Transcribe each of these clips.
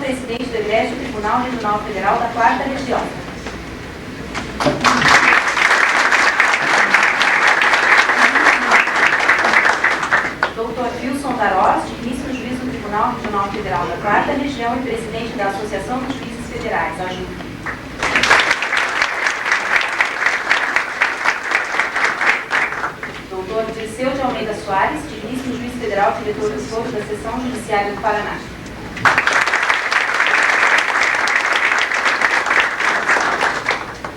presidente do Egrégio Tribunal Regional Federal da 4ª Região. Dr. Wilson Darós, digníssimo juiz do Tribunal Regional Federal da 4ª Região e presidente da Associação dos Juízes Federais, AJUF. Dr. Dirceu de Almeida Soares, digníssimo juiz federal, diretor do Foro da Seção Judiciária do Paraná.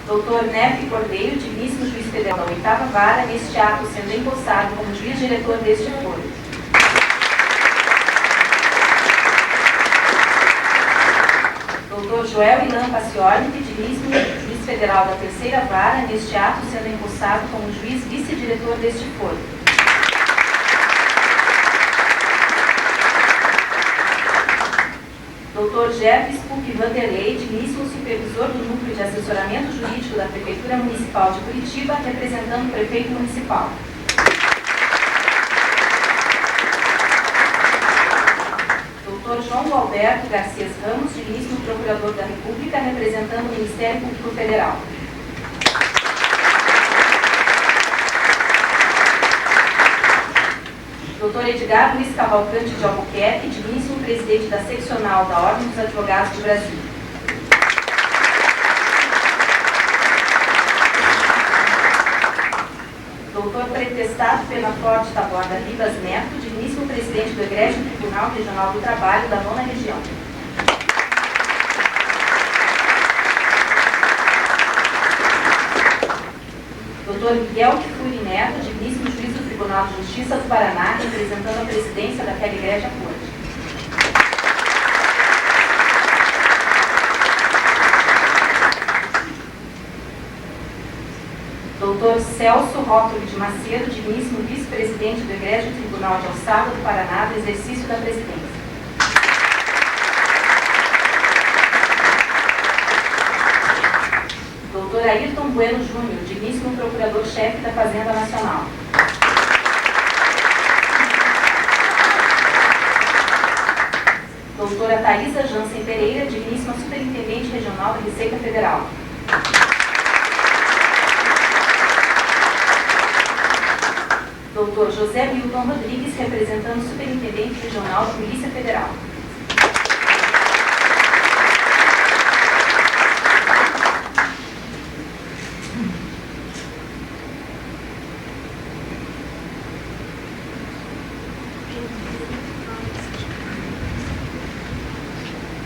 Dr. Nefe Cordeiro, digníssimo juiz federal da 8ª Vara, neste ato sendo empossado como juiz diretor deste foro. Dr. Joel Ilan Pacioli, digníssimo juiz federal da 3ª Vara, neste ato sendo empossado como juiz vice-diretor deste foro. Dr. Jeffes Pupi Vanderlei, digníssimo supervisor do Núcleo de Assessoramento Jurídico da Prefeitura Municipal de Curitiba, representando o prefeito municipal. Dr. João Alberto Garcês Ramos, digníssimo procurador da República, representando o Ministério Público Federal. Dr. Edgar Luiz Cavalcante de Albuquerque, digníssimo presidente da seccional da Ordem dos Advogados do Brasil. Dr. Pretestado Penaforte Taboada Ribas Neto, digníssimo presidente do Egrégio Tribunal Regional do Trabalho da 9ª Região. Dr. Miguel Kifuri Neto, digníssimo juiz do Tribunal de Justiça do Paraná, representando a presidência daquela Igreja Corte. Dr. Celso Rótulo de Macedo, digníssimo vice-presidente do Egrégio Tribunal de Alçada do Paraná, do exercício da presidência. Dr. Ayrton Bueno Júnior, digníssimo procurador-chefe da Fazenda Nacional. Doutora Thaisa Jansen Pereira, digníssima superintendente regional da Receita Federal. Dr. José Milton Rodrigues, representando o superintendente regional da Polícia Federal.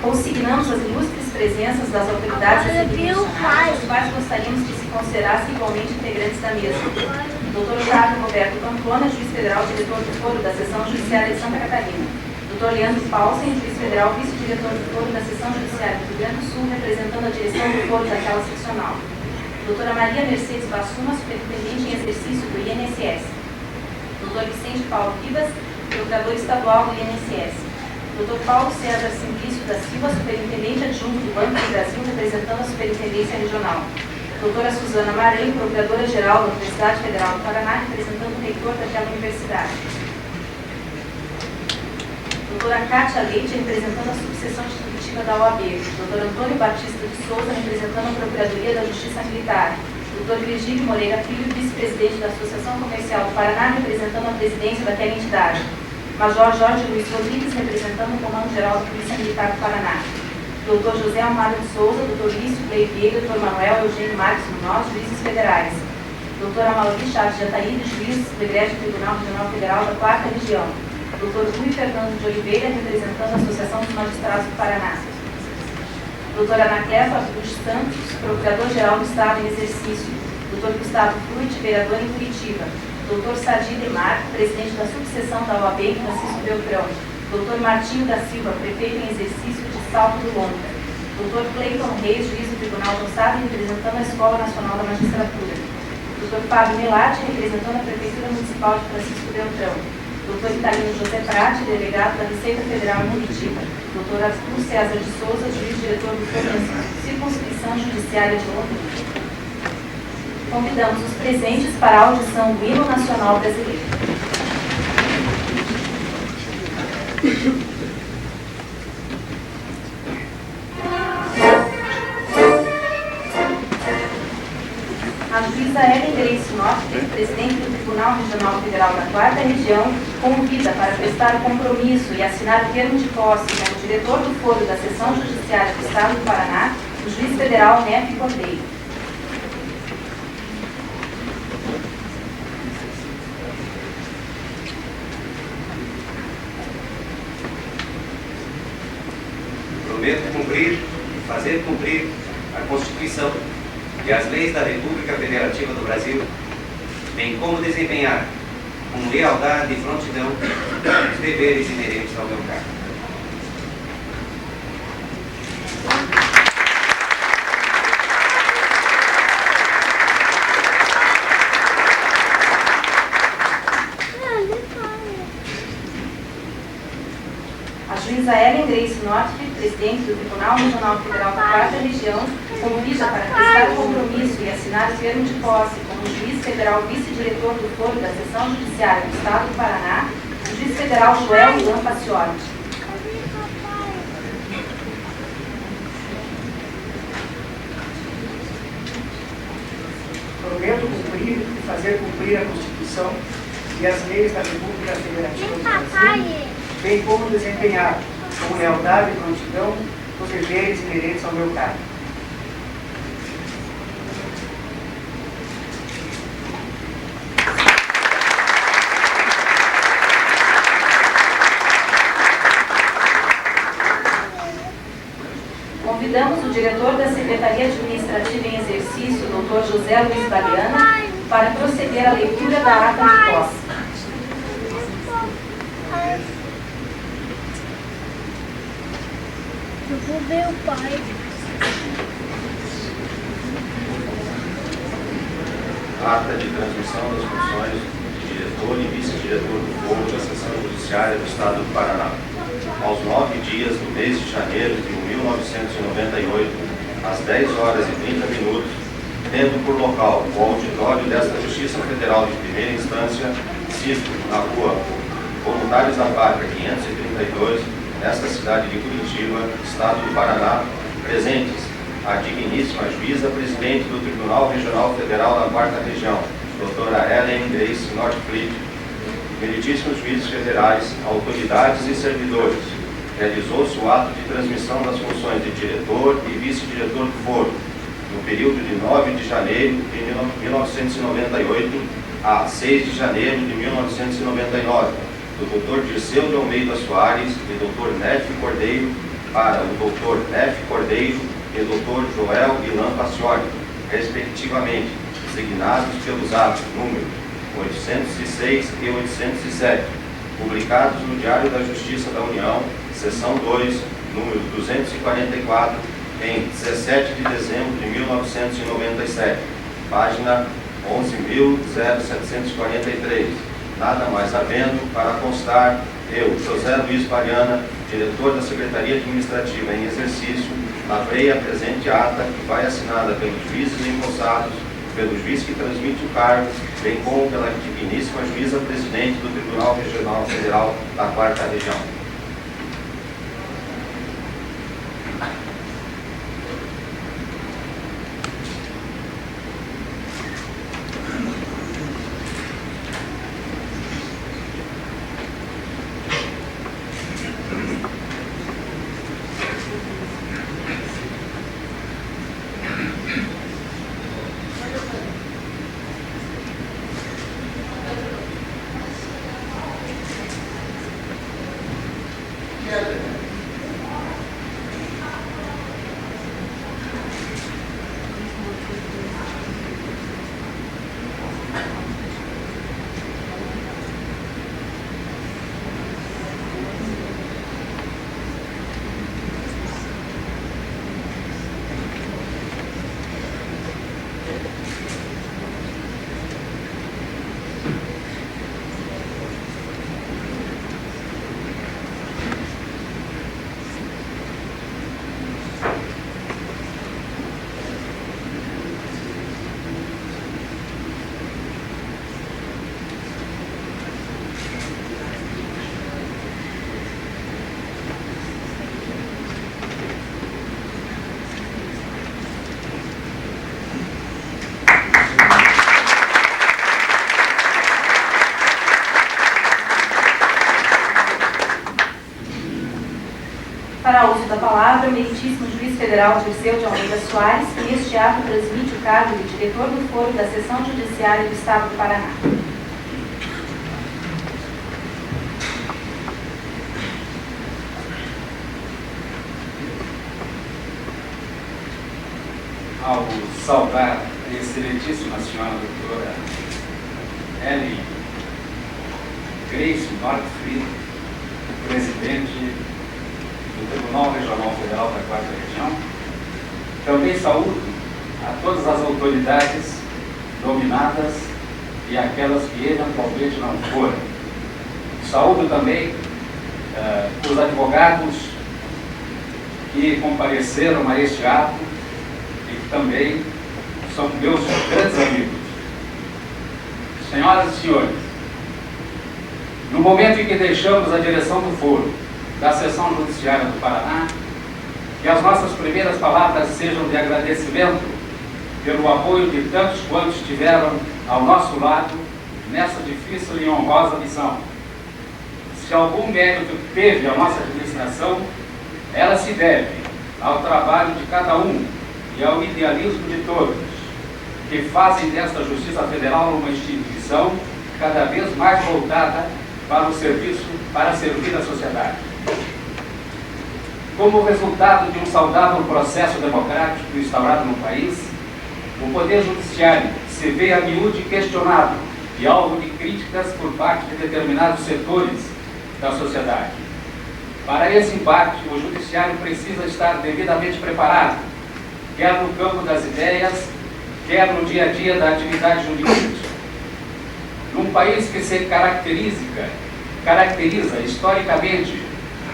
Consignamos as ilustres presenças das autoridades institucionais, as quais gostaríamos que se considerassem igualmente integrantes da mesa. Dr. Otávio Roberto Pamplona, juiz federal, diretor do Foro da Seção Judiciária de Santa Catarina. Dr. Leandro Paulsen, juiz federal, vice-diretor do Foro da Seção Judiciária do Rio Grande do Sul, representando a direção do Foro daquela seccional. Doutora Maria Mercedes Bassuma, superintendente em exercício do INSS. Dr. Vicente Paulo Ribas, procurador estadual do INSS. Dr. Paulo César Simplício da Silva, superintendente adjunto do Banco do Brasil, representando a Superintendência Regional. Doutora Suzana Maranhão, procuradora-geral da Universidade Federal do Paraná, representando o reitor daquela universidade. Doutora Cátia Leite, representando a subseção distributiva da OAB. Doutor Antônio Batista de Souza, representando a Procuradoria da Justiça Militar. Doutor Virgílio Moreira Filho, vice-presidente da Associação Comercial do Paraná, representando a presidência daquela entidade. Major Jorge Luiz Rodrigues, representando o Comando-Geral da Polícia Militar do Paraná. Dr. José Amado de Souza, Dr. Lício Clay Veiga, Dr. Manuel Eugênio Marques Munoz, juízes federais. Dr. Amauri Chaves de Ataíde, juiz do Egrégio Tribunal Regional Federal da 4ª Região. Dr. Rui Fernando de Oliveira, representando a Associação dos Magistrados do Paraná. Dr. Anacleto Abduch Santos, Procurador-Geral do Estado em exercício. Dr. Gustavo Fruit, vereador em Curitiba. Dr. Sadi Demar, presidente da subseção da OAB em Francisco Beltrão. Dr. Martinho da Silva, prefeito em exercício de Salto do Longa. Dr. Cleiton Reis, juiz do Tribunal de Alçada, representando a Escola Nacional da Magistratura. Dr. Fábio Melati, representando a Prefeitura Municipal de Francisco Beltrão. Dr. Italino José Prati, delegado da Receita Federal em Curitiba. Dr. Arthur César de Souza, juiz-diretor do Foro da Circunscrição Judiciária de Londrina. Convidamos os presentes para a audição do Hino Nacional Brasileiro. juíza Ellen Grace Norte, presidente do Tribunal Regional Federal da 4ª Região, convida para prestar o compromisso e assinar o termo de posse como diretor do foro da Seção Judiciária do Estado do Paraná, o juiz federal Nefe Cordeiro. Prometo cumprir e fazer cumprir a Constituição e as leis da República Federativa do Brasil, bem como desempenhar com lealdade e prontidão os deveres inerentes ao meu cargo. A juíza Ellen Grace Norte, presidente do Tribunal Regional Federal da 4ª Região, convida para prestar o compromisso e assinar o termo de posse como juiz federal vice-diretor do foro da Seção Judiciária do Estado do Paraná, o juiz federal Joel Ilan Pacioli. Prometo cumprir e fazer cumprir a Constituição e as leis da República Federativa do Brasil, bem como desempenhar com lealdade e prontidão os deveres inerentes ao meu cargo. Convidamos o diretor da Secretaria Administrativa em Exercício, Dr. José Luiz Baliana, para proceder à leitura da ata de posse. Eu vou ver o pai. Ata de transmissão das funções de diretor e vice-diretor do foro da Seção Judiciária do Estado do Paraná. Aos 9 dias do mês de janeiro de 1998, às 10 horas e 30 minutos, tendo por local o auditório desta Justiça Federal de Primeira Instância, situado na rua Voluntários da Pátria 532, nesta cidade de Curitiba, Estado do Paraná, presentes a digníssima juíza presidente do Tribunal Regional Federal da 4ª Região, doutora Ellen Grace Norte, meritíssimos juízes federais, autoridades e servidores. Realizou-se o ato de transmissão das funções de diretor e vice-diretor do foro, no período de 9 de janeiro de 1998 a 6 de janeiro de 1999, do Dr. Dirceu de Almeida Soares e Dr. Nefe Cordeiro para o Dr. Nefe Cordeiro e Dr. Joel Ilan Pacioli, respectivamente, designados pelos atos número 806 e 807, publicados no Diário da Justiça da União, seção 2, número 244, em 17 de dezembro de 1997, página 11.0743. Nada mais havendo, para constar, eu, José Luiz Baliana, diretor da Secretaria Administrativa em exercício, lavrei a presente ata, que vai assinada pelos juízes empossados, pelo juiz que transmite o cargo, bem como pela digníssima juíza presidente do Tribunal Regional Federal da 4ª Região. Fará uso da palavra o meritíssimo juiz federal Dirceu de Almeida Soares, que neste ato transmite o cargo de diretor do foro da Seção Judiciária do Estado do Paraná. Ao saudar a excelentíssima senhora doutora Ellen Grace Nordfried, presidente do Tribunal Regional Federal da 4ª Região, também saúdo a todas as autoridades nominadas e aquelas que eventualmente não foram. Saúdo também os advogados que compareceram a este ato e que também são meus grandes amigos. Senhoras e senhores, no momento em que deixamos a direção do foro da Seção Judiciária do Paraná, que as nossas primeiras palavras sejam de agradecimento pelo apoio de tantos quantos estiveram ao nosso lado nessa difícil e honrosa missão. Se algum mérito teve a nossa administração, ela se deve ao trabalho de cada um e ao idealismo de todos, que fazem desta Justiça Federal uma instituição cada vez mais voltada para o serviço, para servir a sociedade. Como resultado de um saudável processo democrático instaurado no país, o Poder Judiciário se vê a miúde questionado e alvo de críticas por parte de determinados setores da sociedade. Para esse embate, o Judiciário precisa estar devidamente preparado, quer no campo das ideias, quer no dia a dia da atividade jurídica. Num país que se caracteriza historicamente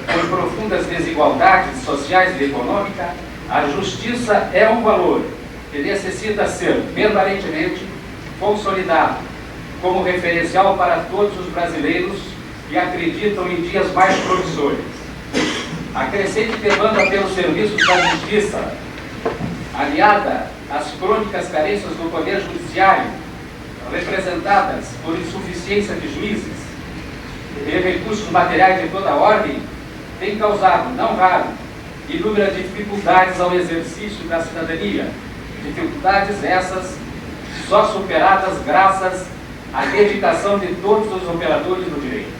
por profundas desigualdades sociais e econômicas, a justiça é um valor que necessita ser permanentemente consolidado como referencial para todos os brasileiros que acreditam em dias mais promissores. A crescente demanda pelos serviços da justiça, aliada às crônicas carências do Poder Judiciário, representadas por insuficiência de juízes e recursos materiais de toda ordem, tem causado, não raro, inúmeras dificuldades ao exercício da cidadania. Dificuldades essas só superadas graças à dedicação de todos os operadores do direito.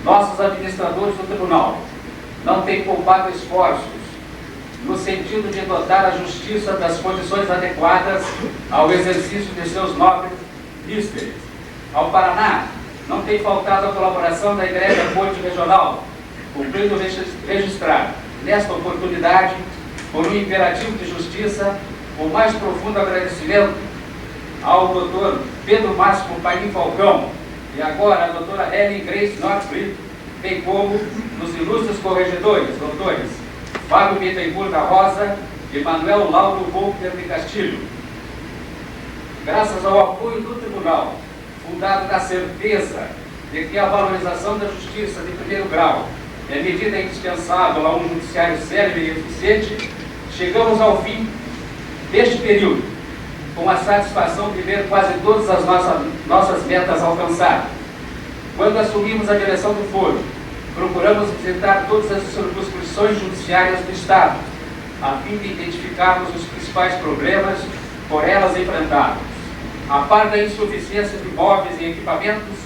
Nossos administradores do tribunal não têm poupado esforços no sentido de dotar a justiça das condições adequadas ao exercício de seus nobres vísceres. Ao Paraná, não tem faltado a colaboração da Igreja Corte Regional, cumprindo registrar, nesta oportunidade, por um imperativo de justiça, o mais profundo agradecimento ao doutor Pedro Máximo Paim Falcão e agora a doutora Ellen Grace Nordfried, bem como os ilustres corregedores, doutores Fábio Bittencourt da Rosa e Manuel Lauro Volker de Castilho. Graças ao apoio do Tribunal, fundado na certeza de que a valorização da justiça de primeiro grau é medida indispensável a um judiciário célebre e eficiente, chegamos ao fim deste período, com a satisfação de ver quase todas as nossas metas alcançadas. Quando assumimos a direção do foro, procuramos visitar todas as circunscrições judiciárias do Estado, a fim de identificarmos os principais problemas por elas enfrentados. A par da insuficiência de móveis e equipamentos,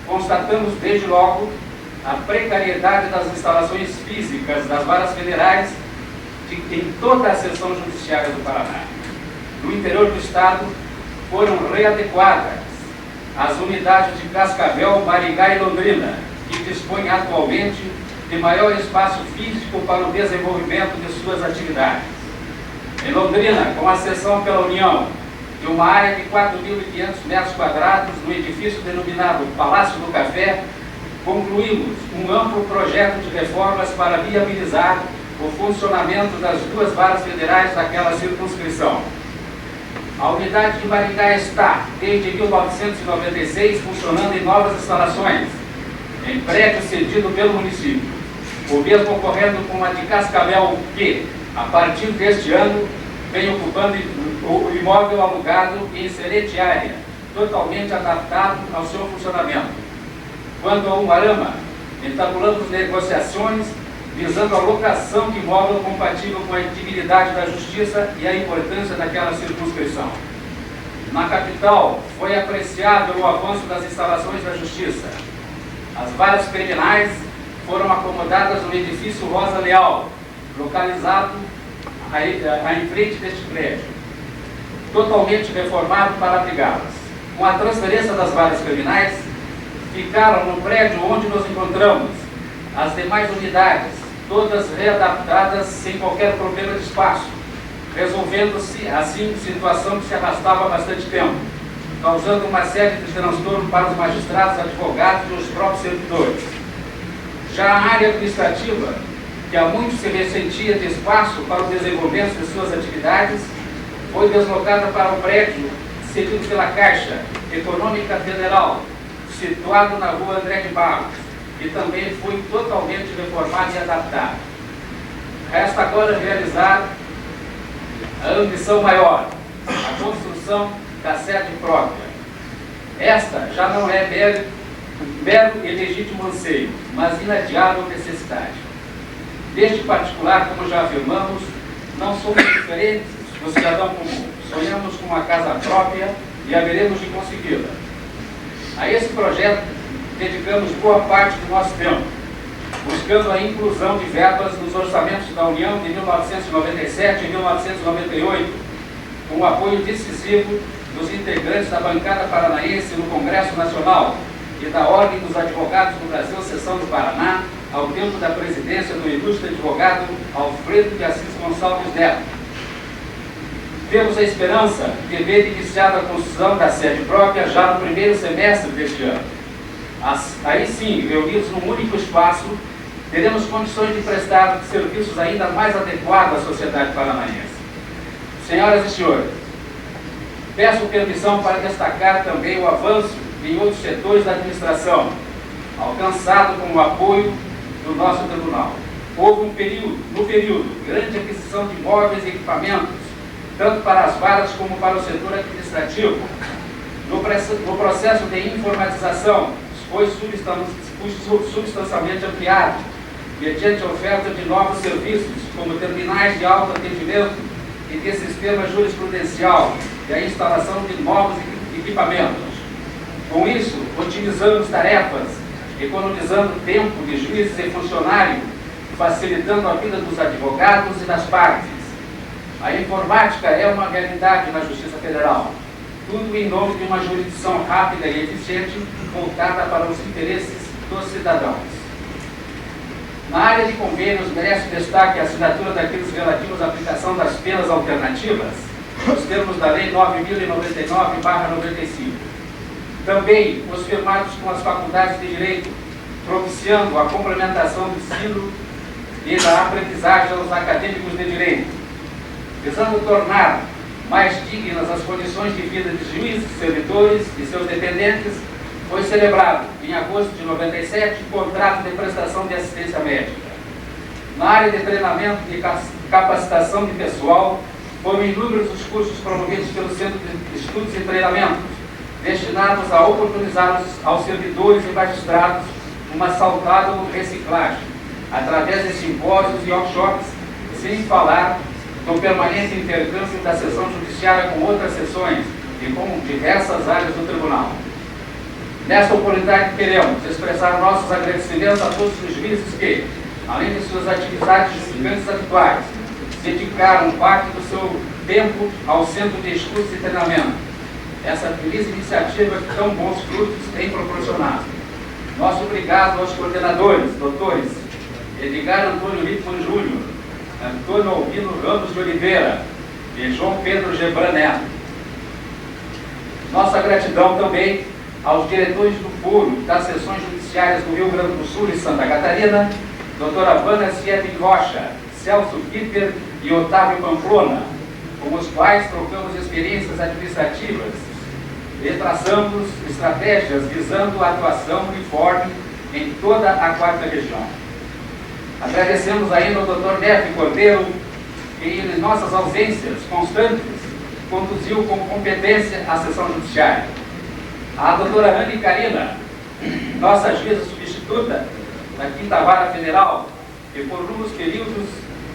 constatamos desde logo a precariedade das instalações físicas das varas federais em toda a seção judiciária do Paraná. No interior do Estado, foram readequadas as unidades de Cascavel, Maringá e Londrina, que dispõem atualmente de maior espaço físico para o desenvolvimento de suas atividades. Em Londrina, com a cessão pela União de uma área de 4.500 metros quadrados no edifício denominado Palácio do Café, concluímos um amplo projeto de reformas para viabilizar o funcionamento das duas varas federais daquela circunscrição. A unidade de Maringá está, desde 1996, funcionando em novas instalações, em prédio cedido pelo município. O mesmo ocorrendo com a de Cascavel, que, a partir deste ano, vem ocupando o imóvel alugado em excelente área, totalmente adaptado ao seu funcionamento. Quanto ao Umuarama, entablamos negociações visando a locação de imóvel compatível com a dignidade da justiça e a importância daquela circunscrição. Na capital, foi apreciado o avanço das instalações da justiça. As varas criminais foram acomodadas no edifício Rosa Leal, localizado em frente deste prédio, totalmente reformado para abrigá-las. Com a transferência das varas criminais, ficaram no prédio onde nos encontramos as demais unidades, todas readaptadas sem qualquer problema de espaço, resolvendo-se assim situação que se arrastava há bastante tempo, causando uma série de transtornos para os magistrados, advogados e os próprios servidores. Já a área administrativa, que há muito se ressentia de espaço para o desenvolvimento de suas atividades, foi deslocada para o prédio cedido pela Caixa Econômica Federal, situado na rua André de Barros, e também foi totalmente reformado e adaptado. Resta agora realizar a ambição maior, a construção da sede própria. Esta já não é mero e legítimo anseio, mas inadiável necessidade. Neste particular, como já afirmamos, não somos diferentes do cidadão comum. Sonhamos com uma casa própria e haveremos de consegui-la. A esse projeto dedicamos boa parte do nosso tempo, buscando a inclusão de verbas nos orçamentos da União de 1997 e 1998, com o apoio decisivo dos integrantes da bancada paranaense no Congresso Nacional e da Ordem dos Advogados do Brasil, Seção do Paraná, ao tempo da presidência do ilustre advogado Alfredo de Assis Gonçalves Neto. Temos a esperança de ver iniciada a construção da sede própria já no primeiro semestre deste ano. Aí sim, reunidos num único espaço, teremos condições de prestar serviços ainda mais adequados à sociedade paranaense. Senhoras e senhores, peço permissão para destacar também o avanço em outros setores da administração, alcançado com o apoio do nosso tribunal. Houve no período, grande aquisição de imóveis e equipamentos, tanto para as varas como para o setor administrativo. No processo de informatização, foi substancialmente ampliado, mediante a oferta de novos serviços, como terminais de autoatendimento e de sistema jurisprudencial e a instalação de novos equipamentos. Com isso, otimizamos tarefas, economizando tempo de juízes e funcionários, facilitando a vida dos advogados e das partes. A informática é uma realidade na Justiça Federal, tudo em nome de uma jurisdição rápida e eficiente, voltada para os interesses dos cidadãos. Na área de convênios, merece destaque a assinatura daqueles relativos à aplicação das penas alternativas, nos termos da Lei 9.099/95. Também os firmados com as faculdades de Direito, propiciando a complementação do ensino e da aprendizagem aos acadêmicos de Direito, visando tornar mais dignas as condições de vida de juízes, servidores e seus dependentes, foi celebrado, em agosto de 97, contrato de prestação de assistência médica. Na área de treinamento e capacitação de pessoal, foram inúmeros os cursos promovidos pelo Centro de Estudos e Treinamentos, destinados a oportunizar aos servidores e magistrados uma saudável reciclagem, através de simpósios e workshops, sem falar no permanente intercâmbio da sessão judiciária com outras sessões e com diversas áreas do tribunal. Nesta oportunidade, queremos expressar nossos agradecimentos a todos os juízes que, além de suas atividades justificantes habituais, dedicaram parte do seu tempo ao Centro de Estudos e Treinamento. Essa feliz iniciativa que tão bons frutos tem proporcionado. Nosso obrigado aos coordenadores, doutores Edgar Antônio Littmann Júnior, Antônio Albino Ramos de Oliveira e João Pedro Gebran Neto. Nossa gratidão também aos diretores do foro das sessões judiciárias do Rio Grande do Sul e Santa Catarina, doutora Vânia Siedin Rocha, Celso Kipper e Otávio Pamplona, com os quais trocamos experiências administrativas e traçamos estratégias visando a atuação uniforme em toda a 4ª região. Agradecemos ainda ao Dr. Nefe Cordeiro, que em nossas ausências constantes conduziu com competência a sessão judiciária. A doutora Anne Karina, nossa juíza substituta da 5ª Vara Federal, que por longos períodos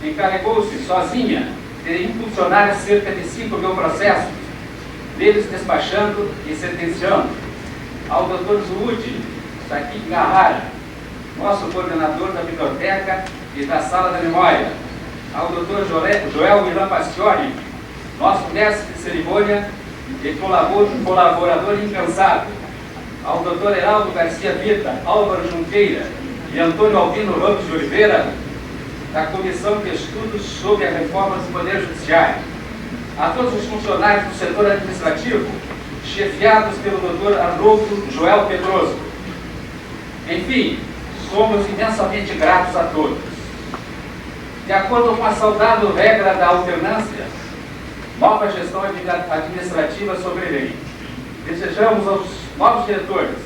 encarregou-se sozinha de impulsionar cerca de 5 mil processos, deles despachando e sentenciando. Ao Dr. Zuudi Saki Gahara, nosso coordenador da biblioteca e da sala da memória. Ao Dr. Joel Milan Pastioli, nosso mestre de cerimônia e colaborador incansável. Ao Dr. Heraldo Garcia Vita, Álvaro Junqueira e Antônio Albino Ramos de Oliveira, da Comissão de Estudos sobre a Reforma do Poder Judiciário. A todos os funcionários do setor administrativo, chefiados pelo Dr. Arnoldo Joel Pedroso. Enfim, somos imensamente gratos a todos. De acordo com a saudável regra da alternância, nova gestão administrativa sobrevém. Desejamos aos novos diretores,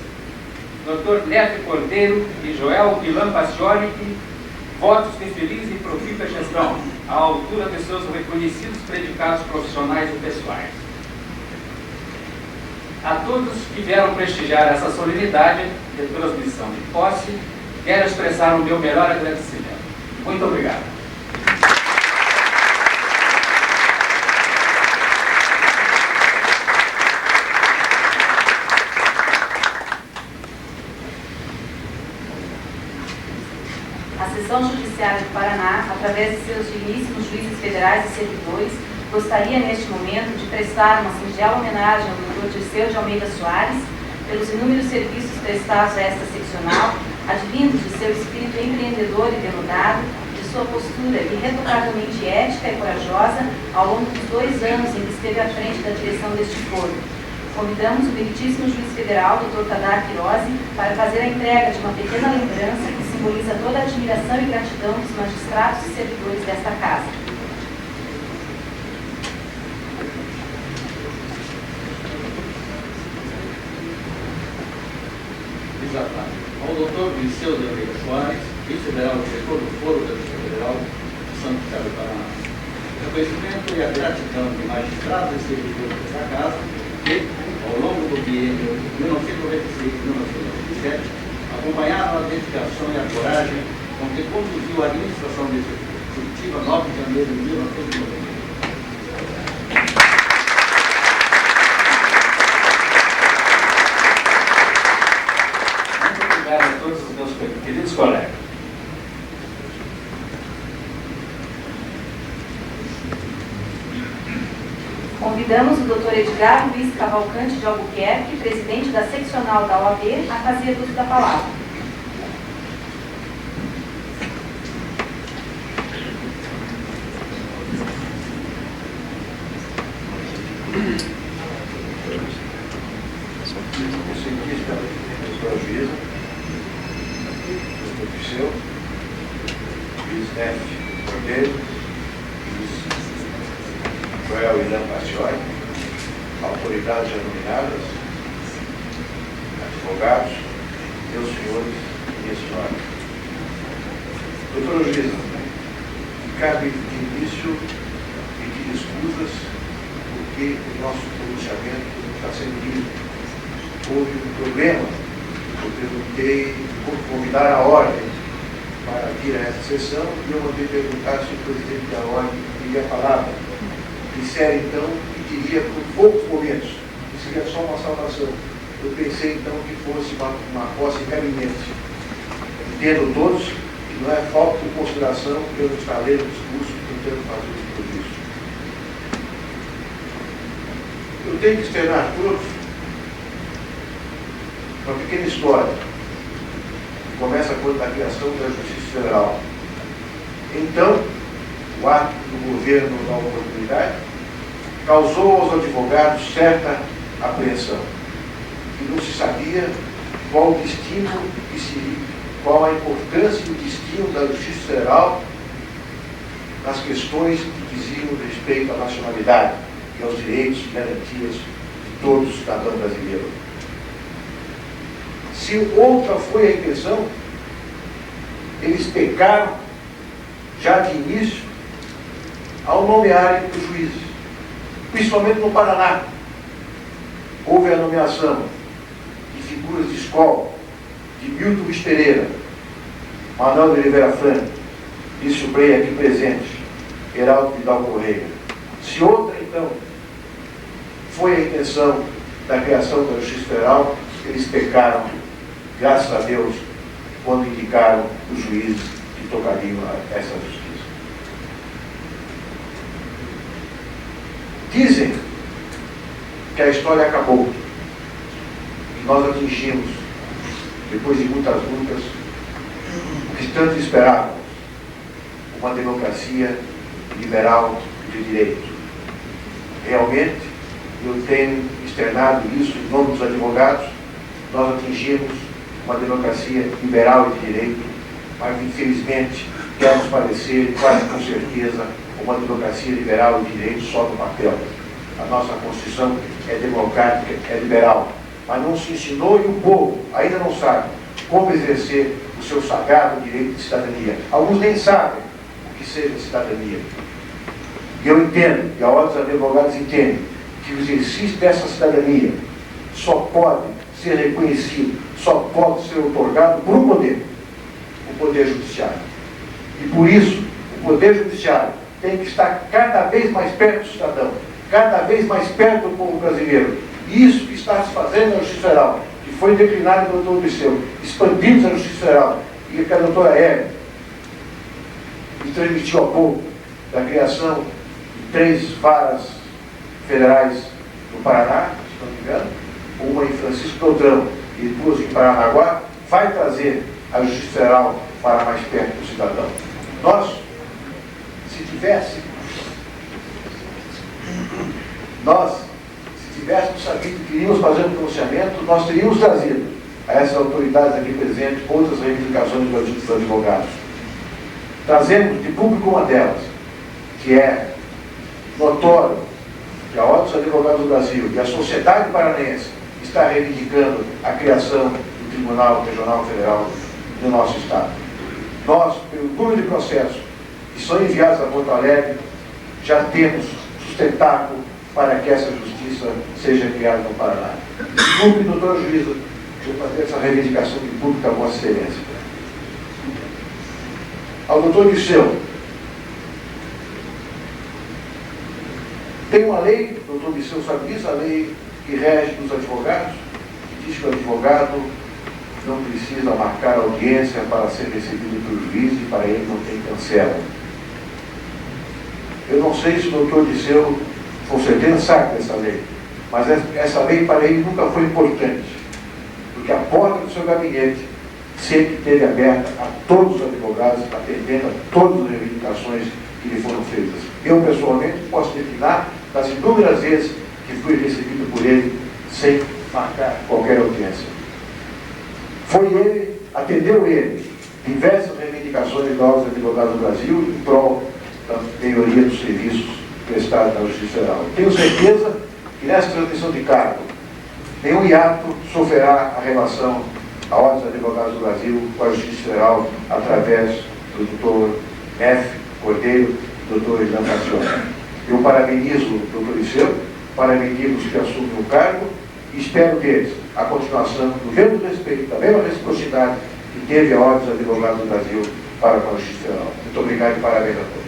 Dr. Neto Cordeiro e Joel Milan Pastioli, votos de feliz e profícua gestão, à altura de seus reconhecidos predicados profissionais e pessoais. A todos que vieram prestigiar essa solenidade de transmissão de posse, quero expressar o meu melhor agradecimento. Muito obrigado. A Seção Judiciária do Paraná, através de seus digníssimos juízes federais e servidores, gostaria neste momento de prestar uma singela homenagem ao Dr. Dirceu de Almeida Soares pelos inúmeros serviços prestados a esta seccional, advindos de seu espírito empreendedor e denodado, de sua postura irretocavelmente ética e corajosa ao longo dos 2 anos em que esteve à frente da direção deste foro. Convidamos o meritíssimo juiz federal, Dr. Tadar Quirose, para fazer a entrega de uma pequena lembrança que simboliza toda a admiração e gratidão dos magistrados e servidores desta casa. Exatamente. Ao Dr. Dirceu de Almeida Soares, vice-federal, diretor do Foro da Justiça Federal de Santo Estado do Paraná. O reconhecimento e a gratidão de magistrados e servidores desta casa que, ao longo do biênio 1996-1997, acompanharam a dedicação e a coragem com que conduziu a administração desse Curitiba, 9 de janeiro de 1990. A todos os meus queridos colegas. Convidamos o Dr. Edgar Luiz Cavalcante de Albuquerque, presidente da seccional da OAB, a fazer uso da palavra. Doutora juíza, doutor Dirceu, juiz Neto Cordeiro, juiz Joel Milan Pastioli, autoridades já nominadas, advogados, meus senhores e minhas senhoras. Doutora juíza, cabe de início pedir desculpas porque o nosso pronunciamento está sendo lido. Houve um problema. Eu perguntei como convidar a ordem para vir a essa sessão e eu mandei perguntar se o presidente da ordem queria a palavra. Disseram então que queria por poucos momentos, que seria só uma saudação. Eu pensei então que fosse uma posse iminente. Entendo todos que não é falta de consideração que eu estar lendo o discurso tentando fazer o serviço. Eu tenho que externar todos uma pequena história, que começa quando a criação da Justiça Federal. Então, o ato do governo da oportunidade causou aos advogados certa apreensão, que não se sabia qual o destino que seria, qual a importância e o destino da Justiça Federal nas questões que diziam respeito à nacionalidade e aos direitos e garantias de todos os cidadãos brasileiros. Se outra foi a intenção, eles pecaram já de início ao nomearem os juízes, principalmente no Paraná. Houve a nomeação de figuras de escola, de Milton Luiz Pereira, Manuel de Oliveira Franco, disse o Brei aqui presente, Heraldo Vidal Correia. Se outra, então, foi a intenção da criação da Justiça Federal, eles pecaram, graças a Deus, quando indicaram os juízes que tocariam a essa justiça. Dizem que a história acabou e nós atingimos, depois de muitas lutas, o que tanto esperávamos, uma democracia liberal de direito. Realmente, eu tenho externado isso em nome dos advogados, nós atingimos uma democracia liberal e de direito, mas infelizmente quer nos parecer, quase com certeza, uma democracia liberal e de direito só no papel. A nossa Constituição é democrática, é liberal, mas não se ensinou e o povo ainda não sabe como exercer o seu sagrado direito de cidadania. Alguns nem sabem o que seja cidadania. E eu entendo, e a ordem dos advogados entendem, que o exercício dessa cidadania só pode ser reconhecido, só pode ser otorgado por um poder, o Poder Judiciário. E por isso, o Poder Judiciário tem que estar cada vez mais perto do cidadão, cada vez mais perto do povo brasileiro. E isso que está se fazendo na Justiça Federal, que foi declinado pelo doutor Liceu, expandimos a Justiça Federal, e que a doutora Hélio me transmitiu há pouco, da criação de 3 varas federais no Paraná, se não me engano, uma em Francisco Beltrão e 2 em Paranaguá, vai trazer a Justiça Federal para mais perto do cidadão. Nós, se tivéssemos sabido que iríamos fazer um pronunciamento, nós teríamos trazido a essas autoridades aqui presentes outras reivindicações dos advogados. Trazemos de público uma delas, que é notório que a Ordem dos Advogados do Brasil e a sociedade paranaense está reivindicando a criação do Tribunal Regional Federal do nosso Estado. Nós, pelo número de processos que são enviados a Porto Alegre, já temos sustentáculo para que essa justiça seja criada no Paraná. Desculpe, doutora juíza, de eu fazer essa reivindicação de público a Vossa Excelência. Ao doutor Liceu, tem uma lei, o doutor Liceu sabe disso, a lei que rege os advogados, que diz que o advogado não precisa marcar audiência para ser recebido pelo juiz e para ele não tem cancela. Eu não sei se o doutor Liceu, com certeza, sabe dessa lei, mas essa lei para ele nunca foi importante, porque a porta do seu gabinete sempre esteve aberta a todos os advogados, atendendo a todas as reivindicações que lhe foram feitas. Eu, pessoalmente, posso declinar das inúmeras vezes que fui recebido por ele sem marcar qualquer audiência. Foi ele, atendeu ele, diversas reivindicações da Ordem dos Advogados do Brasil em prol da melhoria dos serviços prestados na Justiça Federal. Tenho certeza que nessa transmissão de cargo, nenhum hiato sofrerá a relação à Ordem dos Advogados do Brasil com a Justiça Federal através do doutor F. Cordeiro e do doutor Ilan Cassiano. Eu parabenizo o doutor Liceu, parabenizo os que assumem o cargo e espero deles a continuação do mesmo respeito, da mesma reciprocidade que teve a Ordem dos Advogados do Brasil para com a Justiça Federal. Muito obrigado e parabéns a todos.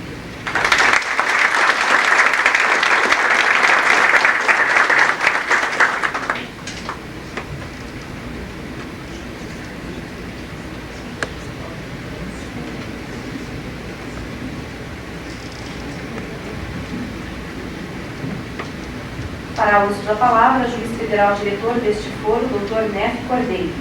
Para uso da palavra, juiz federal diretor deste foro, doutor Neto Cordeiro.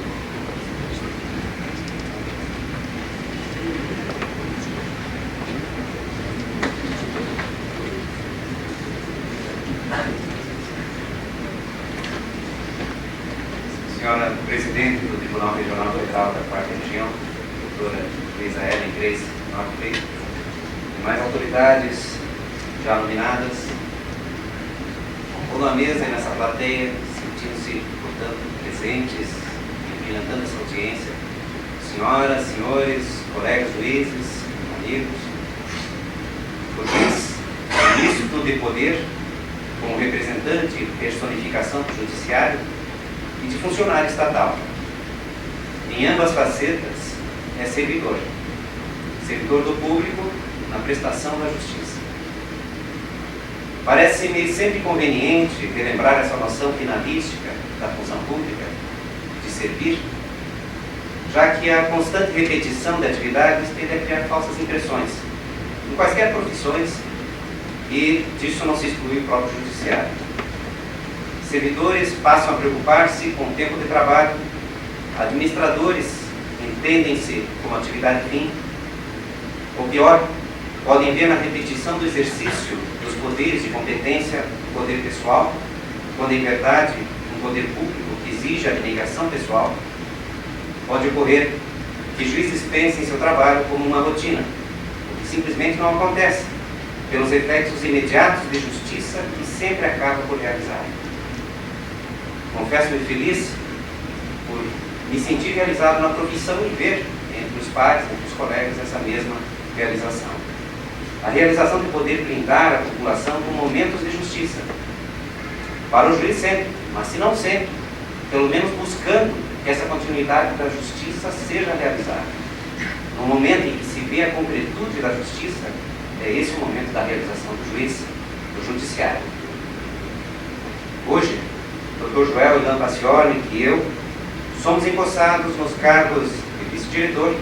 Senhora Presidente do Tribunal Regional Federal da 4ª Região, doutora Luísa Helen Grace Norte, demais autoridades já nominadas, ou na mesa e nessa plateia, sentindo-se, portanto, presentes, implementando essa audiência, senhoras, senhores, colegas juízes, amigos, juiz, ministro de poder, como representante e personificação do judiciário e de funcionário estatal. Em ambas facetas, é servidor. servidor do público na prestação da justiça. Parece-me sempre conveniente relembrar essa noção finalística da função pública, de servir, já que a constante repetição de atividades tende a criar falsas impressões em quaisquer profissões, e disso não se exclui o próprio judiciário. Servidores passam a preocupar-se com o tempo de trabalho, administradores entendem-se como atividade fim, ou pior, podem ver na repetição do exercício dos poderes de competência o poder pessoal, quando em verdade um poder público que exige a abnegação pessoal. Pode ocorrer que juízes pensem seu trabalho como uma rotina, o que simplesmente não acontece, pelos efeitos imediatos de justiça que sempre acaba por realizar. Confesso-me feliz por me sentir realizado na profissão e ver entre os pares, entre os colegas, essa mesma realização. A realização de poder blindar a população com momentos de justiça. Para o juiz sempre, mas se não sempre, pelo menos buscando que essa continuidade da justiça seja realizada. No momento em que se vê a concretude da justiça, é esse o momento da realização do juiz, do judiciário. Hoje, o Dr. Joel Ilan Pacioli e eu somos empossados nos cargos de vice-diretor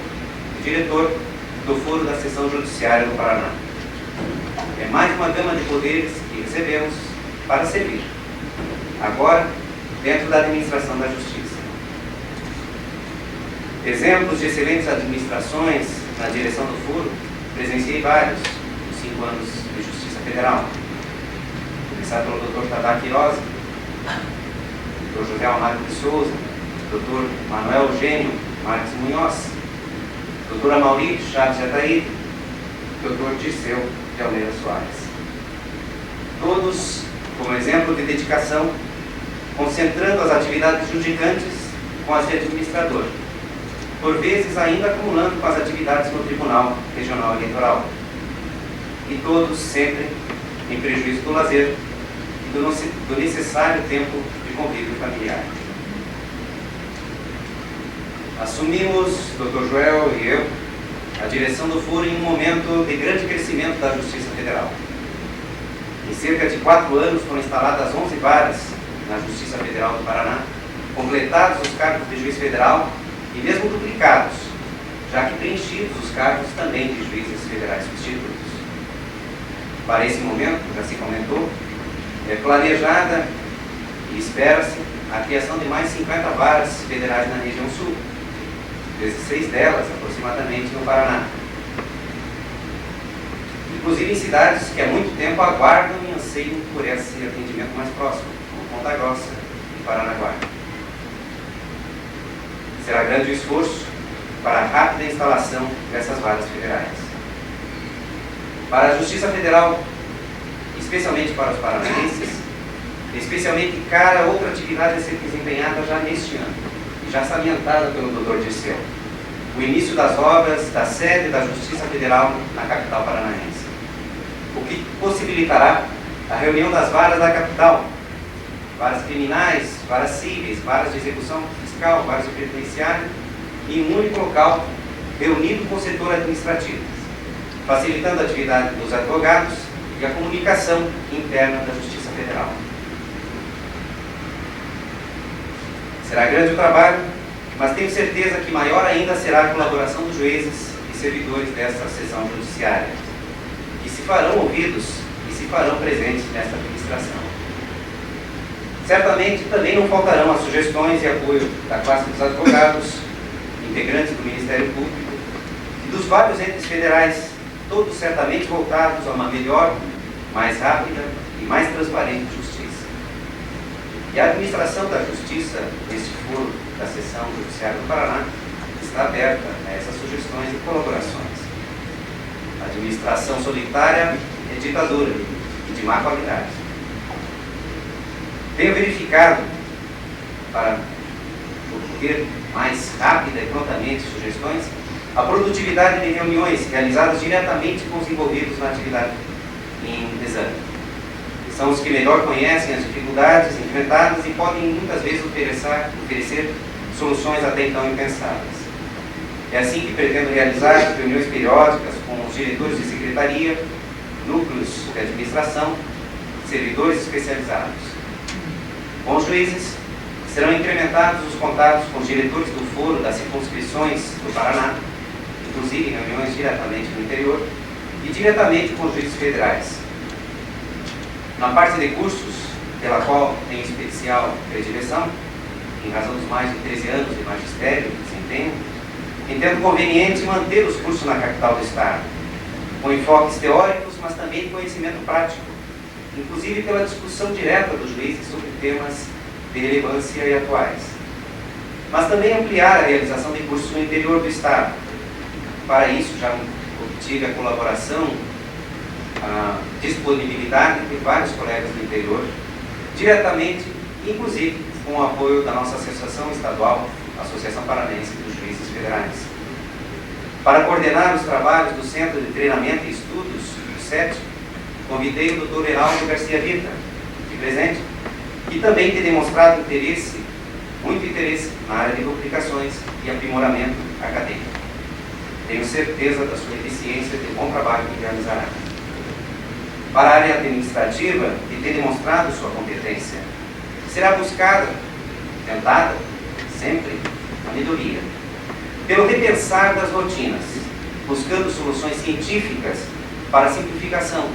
e diretor do Foro da Seção Judiciária do Paraná. É mais uma gama de poderes que recebemos para servir, agora dentro da administração da justiça. Exemplos de excelentes administrações na direção do Foro, presenciei vários nos 5 anos de Justiça Federal. Começar pelo Dr. Tadá Quiroz, Dr. José Almagro de Souza, Dr. Manuel Eugênio Marques Munhoz, Dr. Amauri Chaves de Ataíde, Dr. Dirceu de Almeida Soares. Todos como exemplo de dedicação, concentrando as atividades judicantes com as de administrador, por vezes ainda acumulando com as atividades no Tribunal Regional Eleitoral. E todos sempre em prejuízo do lazer e do necessário tempo de convívio familiar. Assumimos, Dr. Joel e eu, a direção do Foro em um momento de grande crescimento da Justiça Federal. Em cerca de 4 anos foram instaladas 11 varas na Justiça Federal do Paraná, completados os cargos de juiz federal e mesmo duplicados, já que preenchidos os cargos também de juízes federais substitutos. Para esse momento, já se comentou, é planejada e espera-se a criação de mais 50 varas federais na região sul, 16 delas aproximadamente no Paraná. Inclusive em cidades que há muito tempo aguardam e anseiam por esse atendimento mais próximo, como Ponta Grossa e Paranaguá. Será grande o esforço para a rápida instalação dessas varas federais. Para a Justiça Federal, especialmente para os paranaenses, especialmente cara a outra atividade a ser desempenhada já neste ano, e já salientada pelo Dr. Dirceu, o início das obras da sede da Justiça Federal na capital paranaense, o que possibilitará a reunião das varas da capital, varas criminais, varas cíveis, varas de execução fiscal, varas de penitenciário, em um único local, reunido com o setor administrativo, facilitando a atividade dos advogados e a comunicação interna da Justiça Federal. Será grande o trabalho, mas tenho certeza que maior ainda será a colaboração dos juízes e servidores desta seção judiciária, que se farão ouvidos e se farão presentes nesta administração. Certamente também não faltarão as sugestões e apoio da classe dos advogados, integrantes do Ministério Público e dos vários entes federais, todos certamente voltados a uma melhor, mais rápida e mais transparente justiça. E a administração da justiça, neste foro da Seção Judiciária do Paraná, está aberta a essas sugestões e colaborações. A administração solitária é ditadura e de má qualidade. Tenho verificado, para obter mais rápida e prontamente sugestões, a produtividade de reuniões realizadas diretamente com os envolvidos na atividade em exame. São os que melhor conhecem as dificuldades enfrentadas e podem muitas vezes oferecer soluções até então impensadas. É assim que pretendo realizar reuniões periódicas com os diretores de secretaria, núcleos de administração, servidores especializados. Com os juízes, serão incrementados os contatos com os diretores do foro das circunscrições do Paraná, inclusive reuniões diretamente no interior, e diretamente com os juízes federais. Na parte de cursos, pela qual tenho especial predileção, em razão dos mais de 13 anos de magistério que desempenho, entendo conveniente manter os cursos na capital do Estado, com enfoques teóricos, mas também de conhecimento prático, inclusive pela discussão direta dos juízes sobre temas de relevância e atuais. Mas também ampliar a realização de cursos no interior do Estado. Para isso, já obtive a colaboração, a disponibilidade de vários colegas do interior, diretamente, inclusive com o apoio da nossa associação estadual, Associação Paranaense dos Juízes Federais. Para coordenar os trabalhos do Centro de Treinamento e Estudos, do CET, convidei o Dr. Heraldo Garcia Vita, aqui presente, que também tem demonstrado interesse, muito interesse, na área de publicações e aprimoramento acadêmico. Tenho certeza da sua eficiência e do bom trabalho que realizará. Para a área administrativa, que tem demonstrado sua competência, será buscada, tentada, sempre, a melhoria, pelo repensar das rotinas, buscando soluções científicas para a simplificação,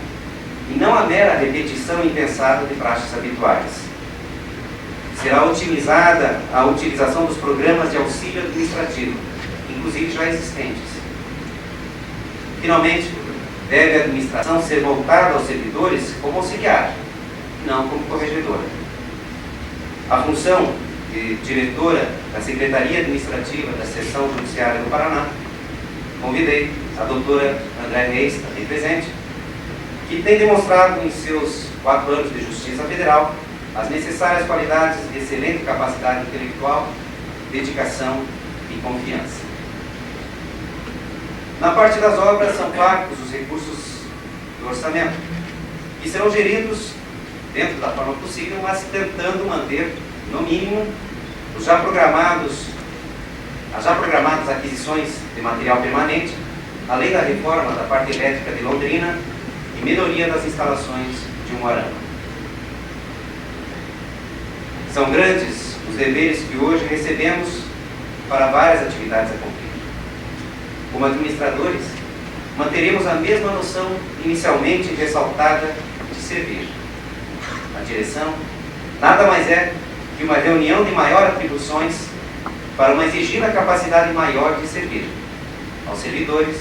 e não a mera repetição impensada de praxes habituais. Será otimizada a utilização dos programas de auxílio administrativo, inclusive já existentes. Finalmente, deve a administração ser voltada aos servidores como auxiliar, não como corregedora. A função de diretora da Secretaria Administrativa da Seção Judiciária do Paraná, convidei a doutora André Reis, também presente, que tem demonstrado em seus 4 anos de Justiça Federal as necessárias qualidades de excelente capacidade intelectual, dedicação e confiança. Na parte das obras, são pagos os recursos do orçamento, que serão geridos dentro da forma possível, mas tentando manter, no mínimo, as já programadas aquisições de material permanente, além da reforma da parte elétrica de Londrina e melhoria das instalações de Umuarama. São grandes os deveres que hoje recebemos para várias atividades a cumprir. Como administradores, manteremos a mesma noção inicialmente ressaltada de servir. A direção nada mais é que uma reunião de maior atribuições para uma exigida capacidade maior de servir aos servidores,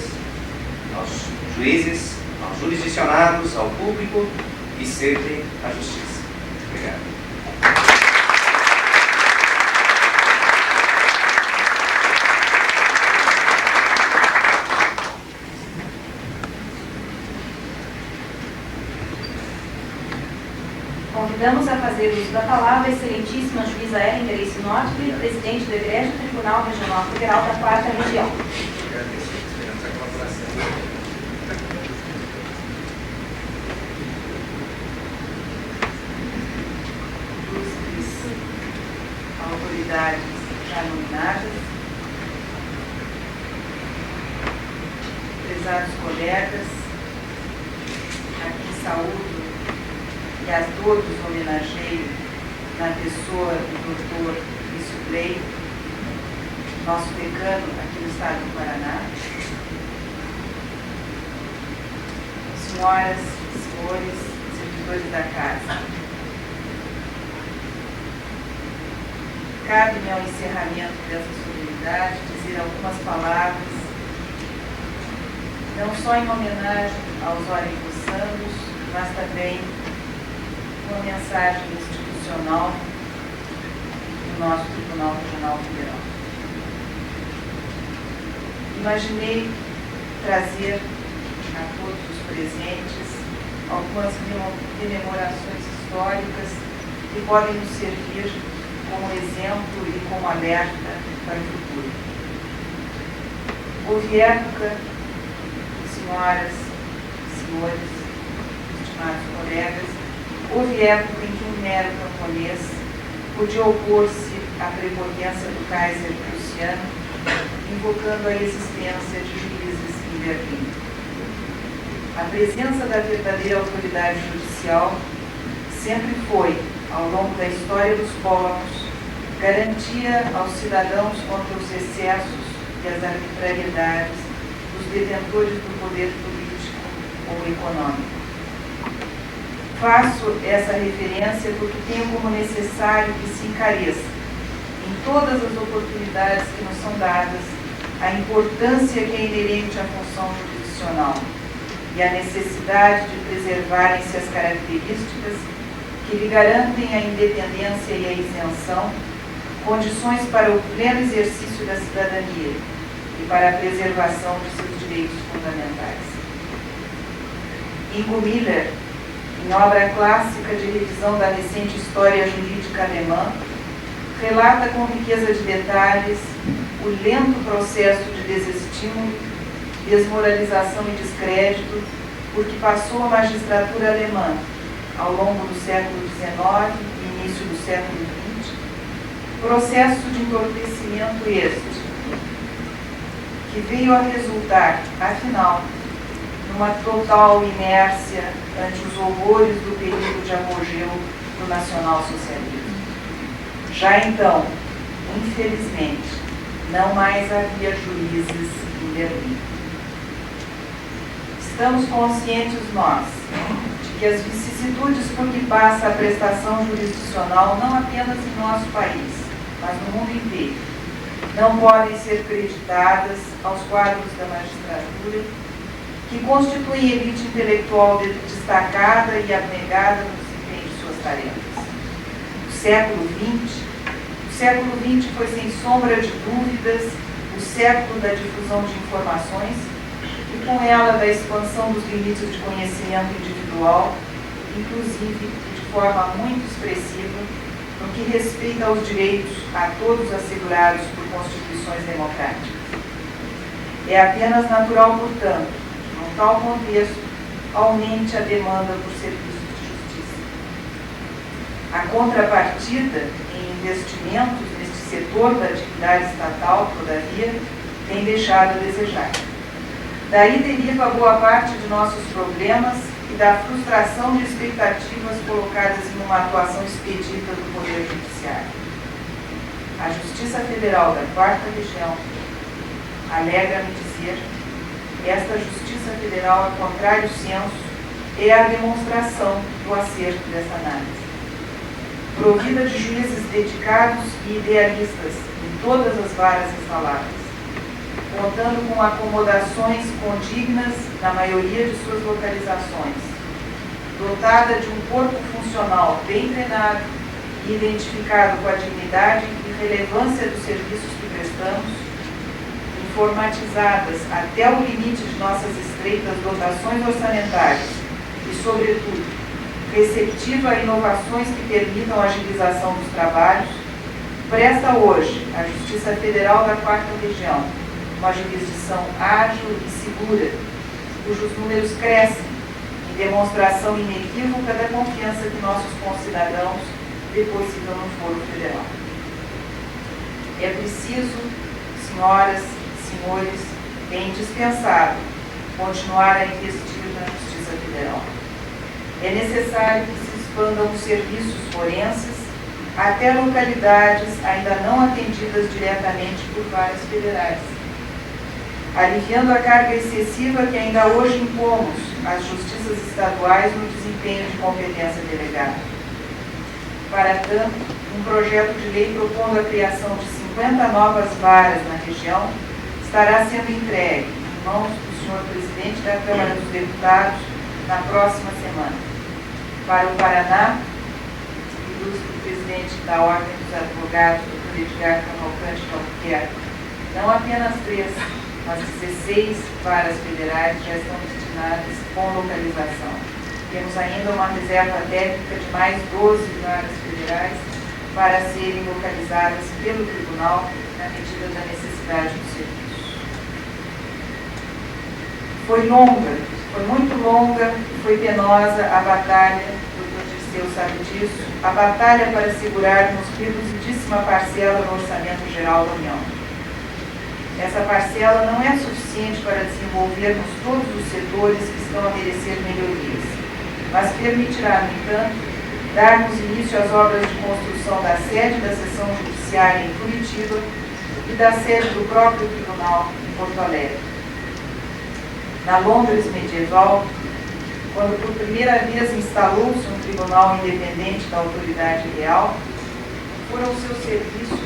aos juízes, aos jurisdicionados, ao público e sempre à justiça. Obrigado. Convidamos a fazer uso da palavra a excelentíssima juíza Ellen Grace Notke, presidente do Egrégio Tribunal Regional Federal da 4ª Região. Esperamos a colaboração. Ilustres autoridades já nominadas, prezados colegas, aqui saúdo e a todos homenageio na pessoa do Dr. Lício Bley, nosso decano aqui no estado do Paraná. Senhoras, senhores, servidores da casa, cabe-me ao encerramento dessa solenidade dizer algumas palavras, não só em homenagem aos orem-santos, mas também uma mensagem institucional do nosso Tribunal Regional Federal. Imaginei trazer a todos os presentes algumas rememorações históricas que podem nos servir como exemplo e como alerta para o futuro. Houve época, senhoras, senhores, estimados colegas, houve época em que um mero camponês podia opor-se à prepotência do Kaiser prussiano invocando a existência de juízes em Berlim. A presença da verdadeira autoridade judicial sempre foi, ao longo da história dos povos, garantia aos cidadãos contra os excessos e as arbitrariedades dos detentores do poder político ou econômico. Faço essa referência porque tenho como necessário que se encareça, em todas as oportunidades que nos são dadas, a importância que é inerente à função jurisdicional e a necessidade de preservarem-se as características que lhe garantem a independência e a isenção, condições para o pleno exercício da cidadania e para a preservação de seus direitos fundamentais. Ingo Miller, em obra clássica de revisão da recente história jurídica alemã, relata com riqueza de detalhes o lento processo de desestímulo, desmoralização e descrédito por que passou a magistratura alemã ao longo do século XIX e início do século XX, processo de entorpecimento este, que veio a resultar, afinal, numa total inércia ante os horrores do período de apogeu do nacionalsocialismo. Já então, infelizmente, não mais havia juízes em Berlim. Estamos conscientes nós de que as vicissitudes por que passa a prestação jurisdicional, não apenas em nosso país, mas no mundo inteiro, não podem ser creditadas aos quadros da magistratura, que constituem elite intelectual destacada e abnegada no desempenho de suas tarefas. O século XX foi, sem sombra de dúvidas, o século da difusão de informações e, com ela, da expansão dos limites de conhecimento individual, inclusive de forma muito expressiva, no que respeita aos direitos a todos assegurados por constituições democráticas. É apenas natural, portanto, num tal contexto, aumente a demanda por serviços de justiça. A contrapartida em investimentos neste setor da atividade estatal, todavia, tem deixado a desejar. Daí deriva boa parte de nossos problemas e da frustração de expectativas colocadas em uma atuação expedita do Poder Judiciário. A Justiça Federal da 4ª Região alegra-me dizer que esta Justiça Federal, a contrário senso, é a demonstração do acerto dessa análise. Provida de juízes dedicados e idealistas em todas as varas instaladas, contando com acomodações condignas na maioria de suas localizações, dotada de um corpo funcional bem treinado e identificado com a dignidade e relevância dos serviços que prestamos, informatizadas até o limite de nossas estreitas dotações orçamentárias e, sobretudo, receptiva a inovações que permitam a agilização dos trabalhos, presta hoje a Justiça Federal da 4ª Região uma jurisdição ágil e segura, cujos números crescem, em demonstração inequívoca da confiança que nossos concidadãos depositam no foro federal. É preciso, senhoras, senhores, é indispensável continuar a investir na Justiça Federal. É necessário que se expandam os serviços forenses até localidades ainda não atendidas diretamente por varas federais, aliviando a carga excessiva que ainda hoje impomos às justiças estaduais no desempenho de competência delegada. Para tanto, um projeto de lei propondo a criação de 50 novas varas na região estará sendo entregue em mãos do senhor presidente da Câmara dos Deputados na próxima semana. Para o Paraná, o ilustre presidente da Ordem dos Advogados, Dr. Edgar Cavalcante de Albuquerque, não apenas 3, mas 16 varas federais já estão destinadas com localização. Temos ainda uma reserva técnica de mais 12 varas federais para serem localizadas pelo Tribunal na medida da necessidade do serviço. Foi longa, foi muito longa e foi penosa a batalha, o Dr. Dirceu sabe disso, a batalha para segurarmos reduzidíssima parcela no Orçamento Geral da União. essa parcela não é suficiente para desenvolvermos todos os setores que estão a merecer melhorias, mas permitirá, no entanto, darmos início às obras de construção da sede da seção judiciária em Curitiba e da sede do próprio tribunal em Porto Alegre. Na Londres medieval, quando por primeira vez instalou-se um tribunal independente da autoridade real, foram seus serviços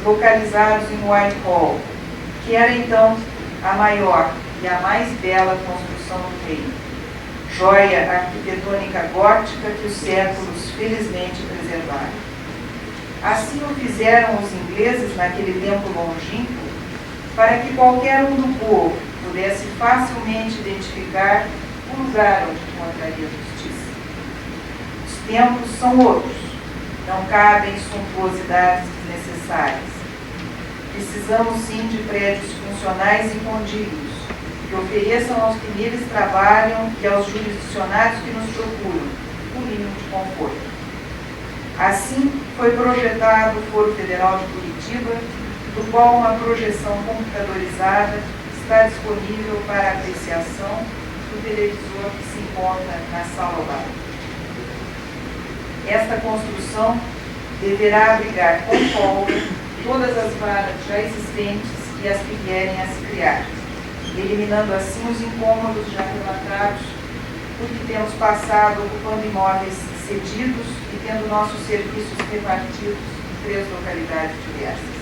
localizados em Whitehall, que era então a maior e a mais bela construção do reino, joia arquitetônica gótica que os séculos felizmente preservaram. Assim o fizeram os ingleses naquele tempo longínquo, para que qualquer um do povo pudesse facilmente identificar o lugar onde encontraria justiça. Os tempos são outros, não cabem suntuosidades desnecessárias. Precisamos sim de prédios funcionais e contíguos, que ofereçam aos que neles trabalham e aos jurisdicionados que nos procuram o mínimo de conforto. Assim, foi projetado o Foro Federal de Curitiba, do qual uma projeção computadorizada está disponível para apreciação do televisor que se encontra na sala ao lado. Esta construção deverá abrigar com folga todas as varas já existentes e as que vierem a se criar, eliminando assim os incômodos já relatados, porque temos passado ocupando imóveis cedidos e tendo nossos serviços repartidos em 3 localidades diversas.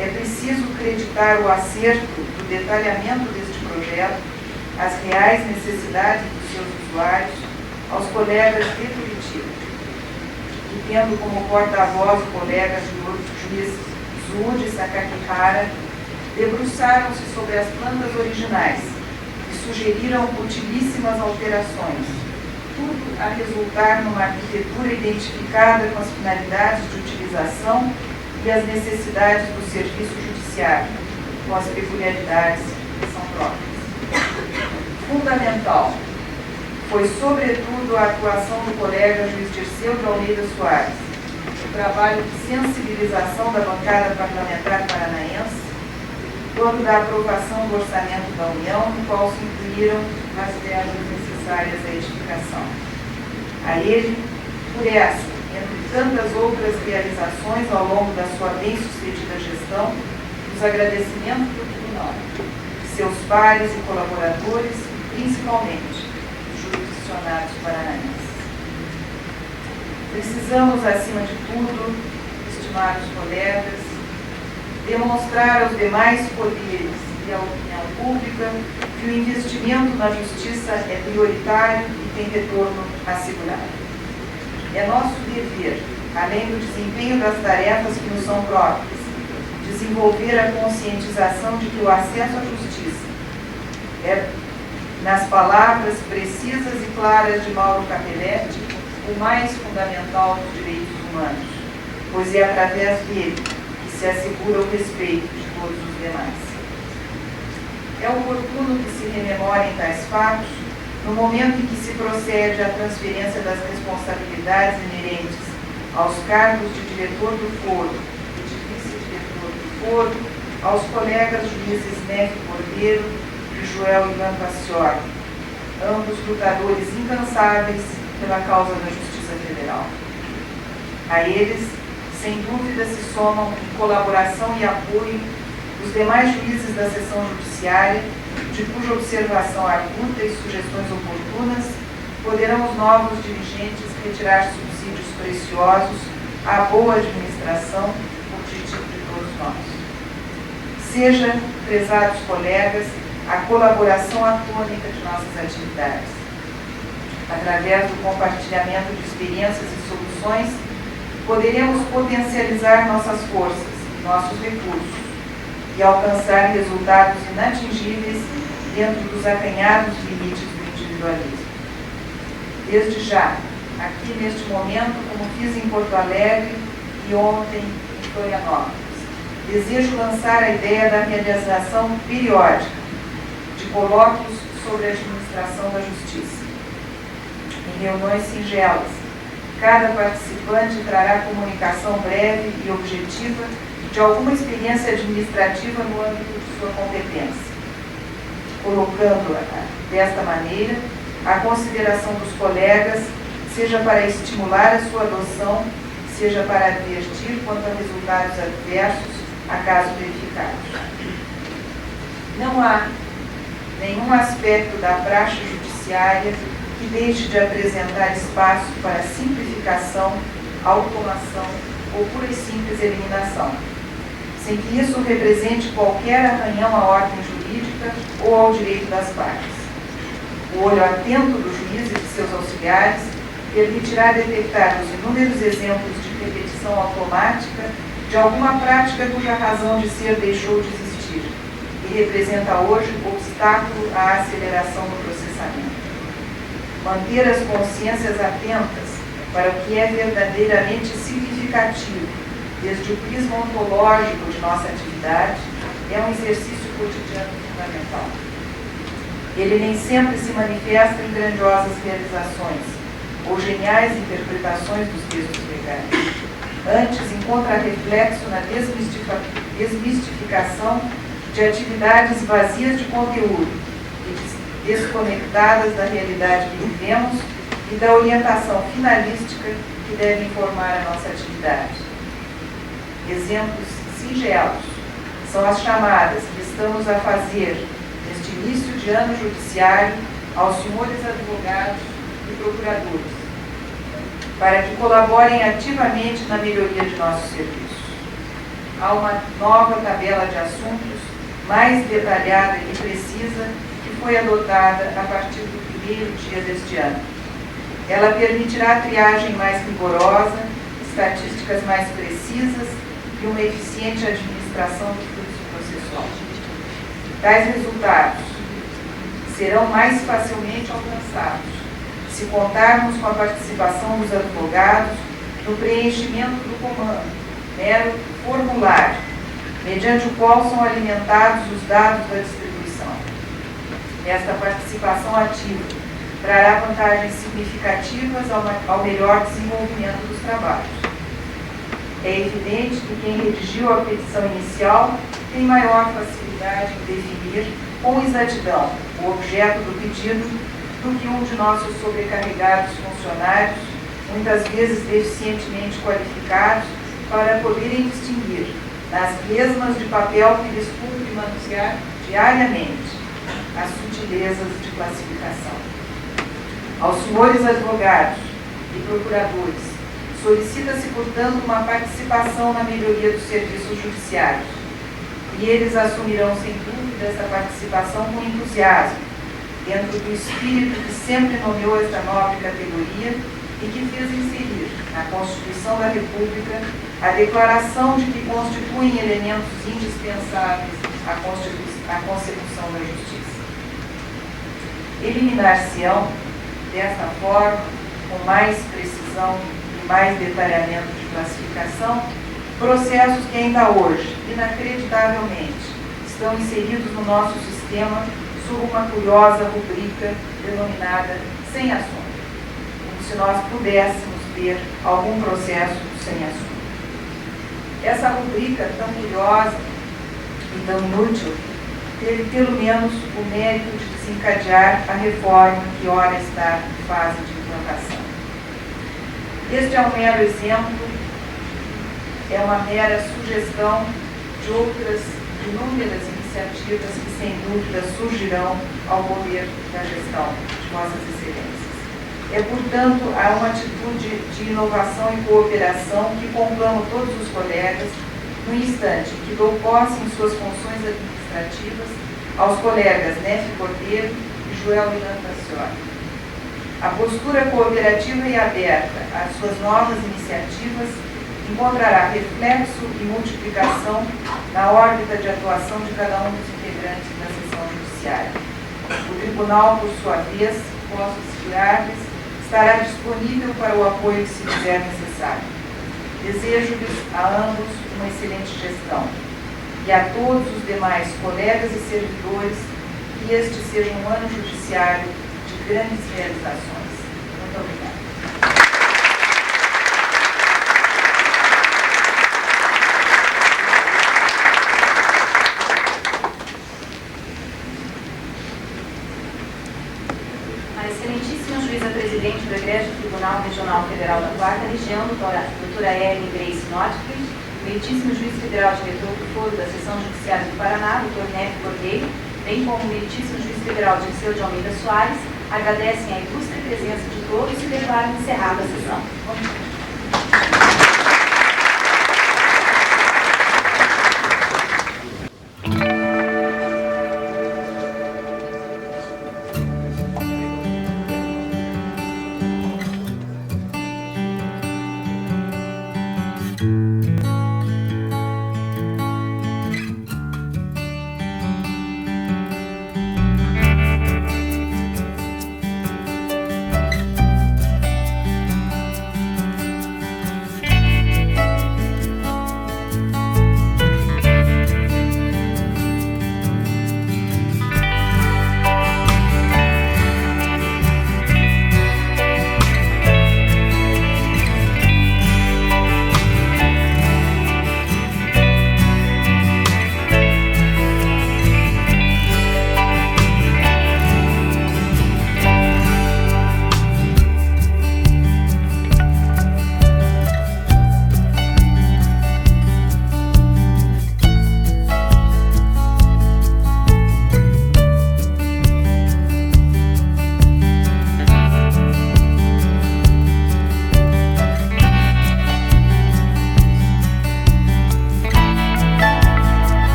É preciso acreditar o acerto do detalhamento deste projeto, as reais necessidades dos seus usuários, aos colegas de Curitiba, e tendo como porta-voz o colega juiz Zude Sakakihara, debruçaram-se sobre as plantas originais e sugeriram utilíssimas alterações, tudo a resultar numa arquitetura identificada com as finalidades de utilização e as necessidades do serviço judiciário, com as peculiaridades que são próprias. Fundamental foi, sobretudo, a atuação do colega juiz Dirceu de Almeida Soares, o trabalho de sensibilização da bancada parlamentar paranaense, quando da aprovação do orçamento da União, no qual se incluíram as verbas necessárias à edificação. A ele, por essa, entre tantas outras realizações ao longo da sua bem-sucedida gestão, os agradecimentos do Tribunal, de seus pares e colaboradores, principalmente dos jurisdicionados paranaenses. Precisamos, acima de tudo, estimados colegas, demonstrar aos demais poderes e à opinião pública que o investimento na justiça é prioritário e tem retorno assegurado. É nosso dever, além do desempenho das tarefas que nos são próprias, desenvolver a conscientização de que o acesso à justiça é, nas palavras precisas e claras de Mauro Capelletti, o mais fundamental dos direitos humanos, pois é através dele que se assegura o respeito de todos os demais. É oportuno que se rememorem tais fatos no momento em que se procede à transferência das responsabilidades inerentes aos cargos de diretor do foro e de vice-diretor do foro aos colegas juízes Nefe Cordeiro e Joel Ivan Pacioli, ambos lutadores incansáveis pela causa da Justiça Federal. A eles, sem dúvida, se somam em colaboração e apoio os demais juízes da seção judiciária, de cuja observação arguta e sugestões oportunas poderão os novos dirigentes retirar subsídios preciosos à boa administração, objetivo de todos nós. Seja, prezados colegas, a colaboração atônica de nossas atividades. Através do compartilhamento de experiências e soluções, poderemos potencializar nossas forças e nossos recursos e alcançar resultados inatingíveis dentro dos acanhados limites do individualismo. Desde já, aqui neste momento, como fiz em Porto Alegre e ontem em Florianópolis, desejo lançar a ideia da realização periódica de colóquios sobre a administração da justiça. Em reuniões singelas, cada participante trará comunicação breve e objetiva de alguma experiência administrativa no âmbito de sua competência, colocando desta maneira a consideração dos colegas, seja para estimular a sua adoção, seja para advertir quanto a resultados adversos, acaso verificados. Não há nenhum aspecto da praxe judiciária que deixe de apresentar espaço para simplificação, automação ou pura e simples eliminação, sem que isso represente qualquer arranhão à ordem jurídica ou ao direito das partes. O olho atento do juiz e de seus auxiliares permitirá detectar os inúmeros exemplos de repetição automática de alguma prática cuja razão de ser deixou de existir e representa hoje obstáculo à aceleração do processamento. Manter as consciências atentas para o que é verdadeiramente significativo, desde o prisma ontológico de nossa atividade, é um exercício cotidiano fundamental. Ele nem sempre se manifesta em grandiosas realizações ou geniais interpretações dos textos legais. Antes, encontra reflexo na desmistificação de atividades vazias de conteúdo e desconectadas da realidade que vivemos e da orientação finalística que deve informar a nossa atividade. Exemplos singelos são as chamadas que estamos a fazer neste início de ano judiciário aos senhores advogados e procuradores, para que colaborem ativamente na melhoria de nossos serviços. Há uma nova tabela de assuntos mais detalhada e precisa que foi adotada a partir do primeiro dia deste ano. Ela permitirá a triagem mais rigorosa, estatísticas mais precisas e uma eficiente administração do fluxo processual. Tais resultados serão mais facilmente alcançados se contarmos com a participação dos advogados no preenchimento do comando, mero formulário, mediante o qual são alimentados os dados da distribuição. Esta participação ativa trará vantagens significativas ao melhor desenvolvimento dos trabalhos. É evidente que quem redigiu a petição inicial tem maior facilidade em definir com exatidão o objeto do pedido do que um de nossos sobrecarregados funcionários, muitas vezes deficientemente qualificados, para poderem distinguir, nas lesmas de papel que lhes cumpre manusear diariamente, as sutilezas de classificação. Aos senhores advogados e procuradores, solicita-se, portanto, uma participação na melhoria dos serviços judiciários, e eles assumirão, sem dúvida, essa participação com entusiasmo, dentro do espírito que sempre nomeou esta nobre categoria e que fez inserir na Constituição da República a declaração de que constituem elementos indispensáveis à consecução da justiça. Eliminar-se-ão, desta forma, com mais precisão e mais detalhamento de classificação, processos que ainda hoje, inacreditavelmente, estão inseridos no nosso sistema sob uma curiosa rubrica denominada sem assunto, como se nós pudéssemos ter algum processo sem assunto. Essa rubrica tão curiosa e tão inútil teve pelo menos o mérito de desencadear a reforma que ora está em fase de implantação. Este é um mero exemplo, é uma mera sugestão de outras inúmeras iniciativas que, sem dúvida, surgirão ao poder da gestão de Vossas Excelências. É, portanto, há uma atitude de inovação e cooperação que conclamo todos os colegas no instante que dou posse em suas funções administrativas aos colegas Nefe Cordeiro e Joel Miranda-Cioli. A postura cooperativa e aberta às suas novas iniciativas encontrará reflexo e multiplicação na órbita de atuação de cada um dos integrantes da sessão judiciária. O Tribunal, por sua vez, posso assegurar-lhes, estará disponível para o apoio que se fizer necessário. Desejo-lhes a ambos uma excelente gestão e a todos os demais colegas e servidores que este seja um ano judiciário de grandes realizações. Muito obrigada. A excelentíssima juíza presidente do Egrégio Tribunal Regional Federal da 4ª Região, doutora Ellen Grace Notfried, meritíssimo juiz federal diretor do Foro da Seção Judiciária do Paraná, doutor Neto Cordeiro, bem como o meritíssimo juiz federal Dirceu de Almeida Soares, agradecem a ilustre presença de todos e declaram encerrada a sessão.